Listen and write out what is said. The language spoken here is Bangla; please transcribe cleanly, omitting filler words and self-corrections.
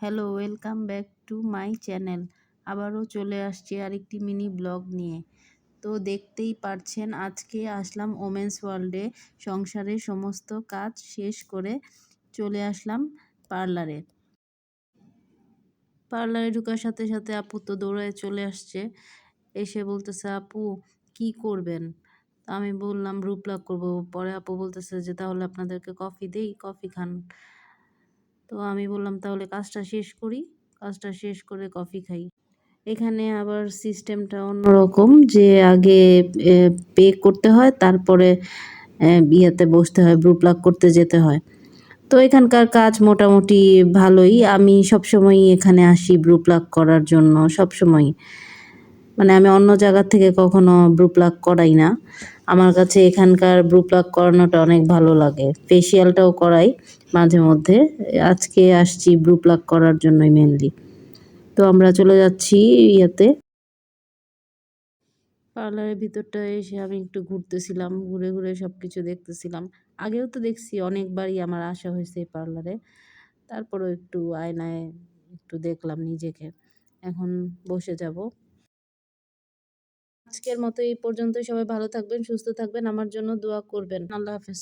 Hello, welcome back to my channel. আবারও চলে আসছি আরেকটি মিনি ব্লগ নিয়ে। তো দেখতেই পারছেন আজকে আসলাম ওমেন্স ওয়ার্ল্ডে। সংসারের সমস্ত কাজ শেষ করে চলে আসলাম পার্লারে। পার্লারে ঢোকার সাথে সাথে আপু তো দৌড়ায় চলে আসছে। এসে বলতেছে, আপু কি করবেন? আমি বললাম ব্রু প্লাগ করবো। পরে আপু বলতেছে যে তাহলে আপনাদেরকে কফি দেই, কফি খান। তো আমি বললাম তাহলে কাজটা শেষ করি, কাজটা শেষ করে কফি খাই। এখানে আবার সিস্টেমটা অন্যরকম, যে আগে পে করতে হয়, তারপরে বিয়েতে বসতে হয়, ব্রু প্লাগ করতে যেতে হয়। তো এখানকার কাজ মোটামুটি ভালোই। আমি সবসময়ই এখানে আসি ব্রু প্লাগ করার জন্য, সবসময়। মানে আমি অন্য জায়গা থেকে কখনো ব্রু প্লাগ করাই না। আমার কাছে এখানকার ব্রু প্লাগ করানোটা অনেক ভালো লাগে। ফেসিয়ালটাও করাই মাঝে মধ্যে। আজকে আসছি ব্রু প্লাগ করার জন্যই মেনলি। তো আমরা চলে যাচ্ছি ইয়েতে। পার্লারের ভিতরটা এসে আমি একটু ঘুরতেছিলাম, ঘুরে ঘুরে সব কিছু দেখতেছিলাম। আগেও তো দেখছি, অনেকবারই আমার আসা হয়েছে এই পার্লারে। তারপরেও একটু আয়নায় একটু দেখলাম নিজেকে। এখন বসে যাব। আজকের মতো এই পর্যন্তই। সবাই ভালো থাকবেন, সুস্থ থাকবেন, আমার জন্য দোয়া করবেন। আল্লাহ হাফেজ।